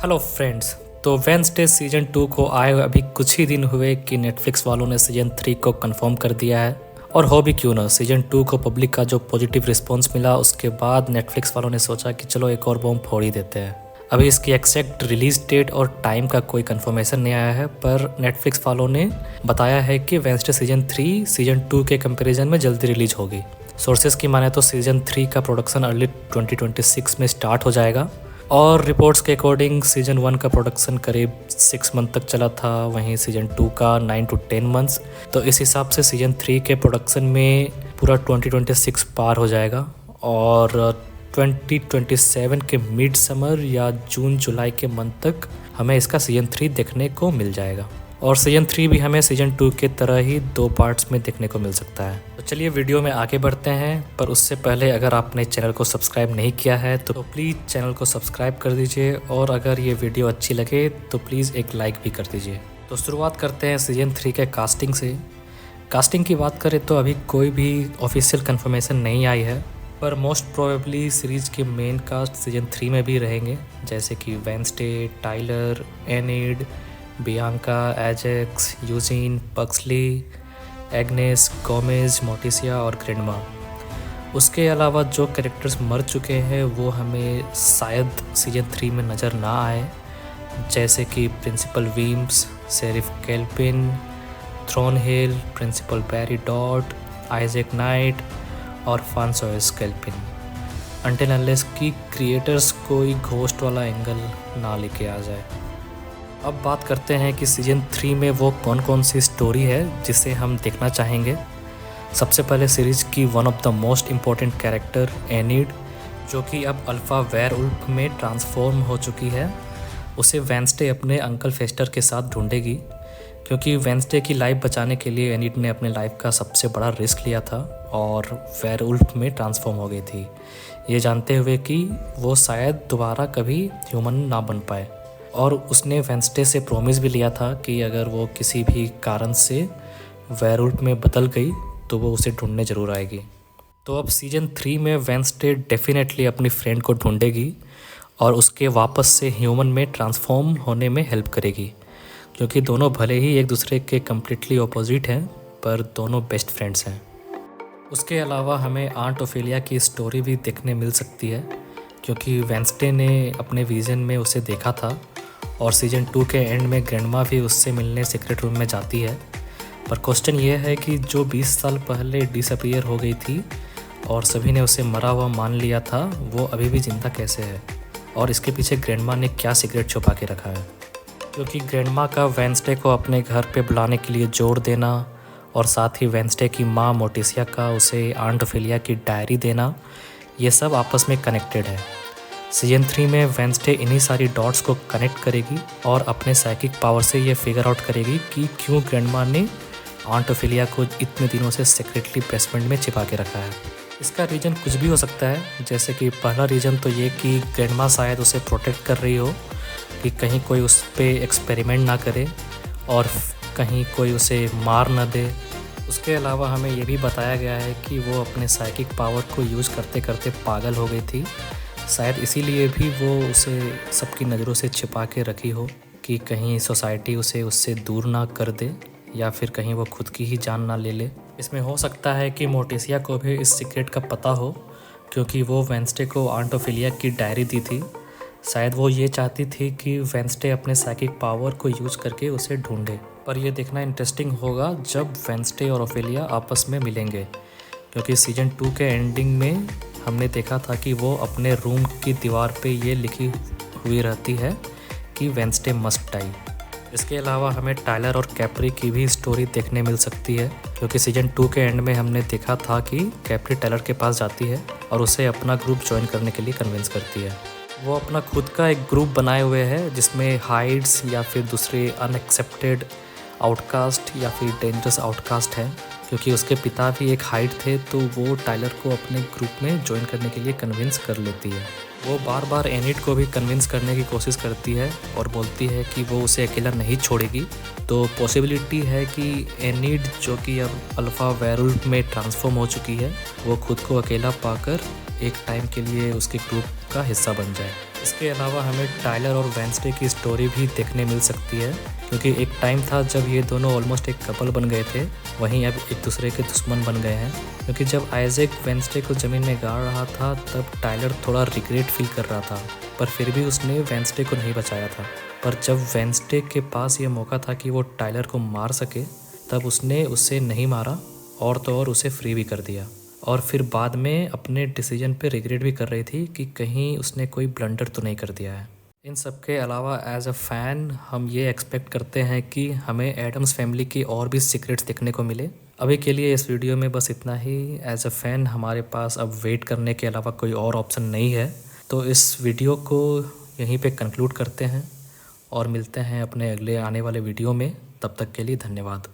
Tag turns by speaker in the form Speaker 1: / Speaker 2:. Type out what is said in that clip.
Speaker 1: Hello friends. तो Wednesday season 2 को आए हुए अभी कुछ ही दिन हुए कि नेटफ्लिक्स वालों ने सीजन 3 को कंफर्म कर दिया है। और हो भी क्यों ना, सीजन 2 को पब्लिक का जो पॉजिटिव रिस्पांस मिला उसके बाद नेटफ्लिक्स वालों ने सोचा कि चलो एक और बॉम्ब फोड़ ही देते हैं। अभी इसकी एक्जैक्ट रिलीज डेट और टाइम का कोई कंफर्मेशन नहीं आया है, पर नेटफ्लिक्स वालों ने बताया है कि वेडनेसडे सीजन 3 सीजन 2 के कंपैरिजन में जल्दी रिलीज होगी। सोर्सेज की माने तो सीजन 3 का प्रोडक्शन अर्ली 2026 में स्टार्ट हो जाएगा और रिपोर्ट्स के अकॉर्डिंग सीजन 1 का प्रोडक्शन करीब 6 मंथ तक चला था, वहीं सीजन 2 का 9 to 10 मंथ्स। तो इस हिसाब से सीजन 3 के प्रोडक्शन में पूरा 2026 पार हो जाएगा और 2027 के मिड समर या जून जुलाई के मंथ तक हमें इसका सीजन 3 देखने को मिल जाएगा। और सीजन 3 भी हमें सीजन 2 के तरह ही 2 पार्ट्स में देखने को मिल सकता है। तो चलिए वीडियो में आगे बढ़ते हैं, पर उससे पहले अगर आपने चैनल को सब्सक्राइब नहीं किया है तो प्लीज़ चैनल को सब्सक्राइब कर दीजिए और अगर ये वीडियो अच्छी लगे तो प्लीज़ एक लाइक भी कर दीजिए। तो शुरुआत करते हैं सीजन 3 के कास्टिंग से। कास्टिंग की बात करें तो अभी कोई भी ऑफिशियल कंफर्मेशन नहीं आई है, पर मोस्ट प्रोबेबली सीरीज़ के मेन कास्ट सीजन 3 में भी रहेंगे, जैसे कि Wednesday, Tyler, Enid, Bianca, Ajax, Eugene, Pugsley, Agnes, Gomez, Morticia और ग्रेंडमा। उसके अलावा जो कैरेक्टर्स मर चुके हैं वो हमें शायद सीजन 3 में नज़र ना आए, जैसे कि प्रिंसिपल वीम्स, शेरिफ केल्पिन, थ्रोनहिल, प्रिंसिपल बैरी डॉट, आइजैक नाइट और फ्रांसोइस केल्पिन, अनटिल अनलेस की क्रिएटर्स कोई घोस्ट वाला एंगल ना लेके आ जाए। अब बात करते हैं कि सीजन 3 में वो कौन कौन सी स्टोरी है जिसे हम देखना चाहेंगे। सबसे पहले सीरीज़ की one of the most important character Enid, जो कि अब अल्फ़ा वेयरवुल्फ में ट्रांसफॉर्म हो चुकी है। उसे वेडनेसडे अपने अंकल फेस्टर के साथ ढूंढेगी, क्योंकि वेडनेसडे की लाइफ बचाने के लिए एनिड ने अपने लाइफ का सबसे बड़ा रिस्क लिया था और वेयरवुल्फ में ट्रांसफॉर्म हो गई थी, ये जानते हुए कि वो शायद दोबारा कभी ह्यूमन ना बन पाए। और उसने वेडनेसडे से प्रॉमिस भी लिया था कि अगर वो किसी भी कारण से वेयरवुल्फ में बदल गई तो वो उसे ढूंढने ज़रूर आएगी। तो अब सीजन 3 में वेडनेसडे डेफिनेटली अपनी फ्रेंड को ढूंढेगी और उसके वापस से ह्यूमन में ट्रांसफॉर्म होने में हेल्प करेगी, क्योंकि दोनों भले ही एक दूसरे के कम्प्लीटली ऑपोजिट हैं पर दोनों बेस्ट फ्रेंड्स हैं। उसके अलावा हमें आंट ओफेलिया की स्टोरी भी देखने मिल सकती है, क्योंकि वेडनेसडे ने अपने विज़न में उसे देखा था और सीजन 2 के एंड में ग्रैंडमा भी उससे मिलने सीक्रेट रूम में जाती है। पर क्वेश्चन ये है कि जो 20 साल पहले डिसअपीयर हो गई थी और सभी ने उसे मरा हुआ मान लिया था, वो अभी भी ज़िंदा कैसे है और इसके पीछे ग्रैंडमा ने क्या सीक्रेट छुपा के रखा है। क्योंकि ग्रैंडमा का वेडनेसडे को अपने घर पे बुलाने के लिए जोर देना और साथ ही वेडनेसडे की माँ मोटिसिया का उसे आंट ओफेलिया की डायरी देना, ये सब आपस में कनेक्टेड है। सीजन 3 में वेडनेसडे इन्हीं सारी डॉट्स को कनेक्ट करेगी और अपने साइकिक पावर से ये फिगर आउट करेगी कि क्यों ग्रैंडमा ने आंट ओफेलिया को इतने दिनों से सीक्रेटली बेसमेंट में छिपा के रखा है। इसका रीज़न कुछ भी हो सकता है, जैसे कि पहला रीज़न तो ये कि ग्रैंडमा शायद उसे प्रोटेक्ट कर रही हो कि कहीं कोई उस पर एक्सपेरिमेंट ना करे और कहीं कोई उसे मार ना दे। उसके अलावा हमें ये भी बताया गया है कि वो अपने साइकिक पावर को यूज़ करते करते पागल हो गई थी, शायद इसीलिए भी वो उसे सबकी नज़रों से छिपा के रखी हो कि कहीं सोसाइटी उसे उससे दूर ना कर दे या फिर कहीं वो खुद की ही जान ना ले ले। इसमें हो सकता है कि मोटिसिया को भी इस सीक्रेट का पता हो, क्योंकि वो वेडनेसडे को आंट ओफेलिया की डायरी दी थी। शायद वो ये चाहती थी कि वेडनेसडे अपने साइकिक पावर को यूज़ करके उसे ढूंढे। पर यह देखना इंटरेस्टिंग होगा जब वेडनेसडे और ओफेलिया आपस में मिलेंगे, क्योंकि सीजन 2 के एंडिंग में हमने देखा था कि वो अपने रूम की दीवार पे ये लिखी हुई रहती है कि वेडनेसडे मस्ट डाई। इसके अलावा हमें टाइलर और कैप्री की भी स्टोरी देखने मिल सकती है, क्योंकि सीजन 2 के एंड में हमने देखा था कि कैप्री टाइलर के पास जाती है और उसे अपना ग्रुप ज्वाइन करने के लिए कन्विंस करती है। वो अपना खुद का एक ग्रुप बनाए हुए है जिसमें हाइड्स या फिर दूसरे अनएक्सेप्टेड आउटकास्ट या फिर डेंजरस आउटकास्ट है, क्योंकि उसके पिता भी एक हाइड थे, तो वो टाइलर को अपने ग्रुप में ज्वाइन करने के लिए कन्विंस कर लेती है। वो बार बार एनिड को भी कन्विंस करने की कोशिश करती है और बोलती है कि वो उसे अकेला नहीं छोड़ेगी। तो पॉसिबिलिटी है कि एनिड, जो कि अब अल्फ़ा वेयरवुल्फ में ट्रांसफॉर्म हो चुकी है, वो खुद को अकेला पाकर एक टाइम के लिए उसके ग्रुप का हिस्सा बन जाए। इसके अलावा हमें टाइलर और वेंसडे की स्टोरी भी देखने मिल सकती है, क्योंकि एक टाइम था जब ये दोनों ऑलमोस्ट एक कपल बन गए थे, वहीं अब एक दूसरे के दुश्मन बन गए हैं। क्योंकि जब आइजैक वेंसडे को ज़मीन में गाड़ रहा था तब टाइलर थोड़ा रिग्रेट फील कर रहा था, पर फिर भी उसने वेंसडे को नहीं बचाया था। पर जब वेंसडे के पास ये मौका था कि वो टाइलर को मार सके, तब उसने उसे नहीं मारा और तो और उसे फ्री भी कर दिया। और फिर बाद में अपने डिसीजन पे रिग्रेट भी कर रही थी कि कहीं उसने कोई ब्लंडर तो नहीं कर दिया है। इन सब के अलावा एज अ फ़ैन हम ये एक्सपेक्ट करते हैं कि हमें एडम्स फैमिली की और भी सीक्रेट्स देखने को मिले। अभी के लिए इस वीडियो में बस इतना ही। एज अ फ़ैन हमारे पास अब वेट करने के अलावा कोई और ऑप्शन नहीं है, तो इस वीडियो को यहीं पे कंक्लूड करते हैं और मिलते हैं अपने अगले आने वाले वीडियो में। तब तक के लिए धन्यवाद।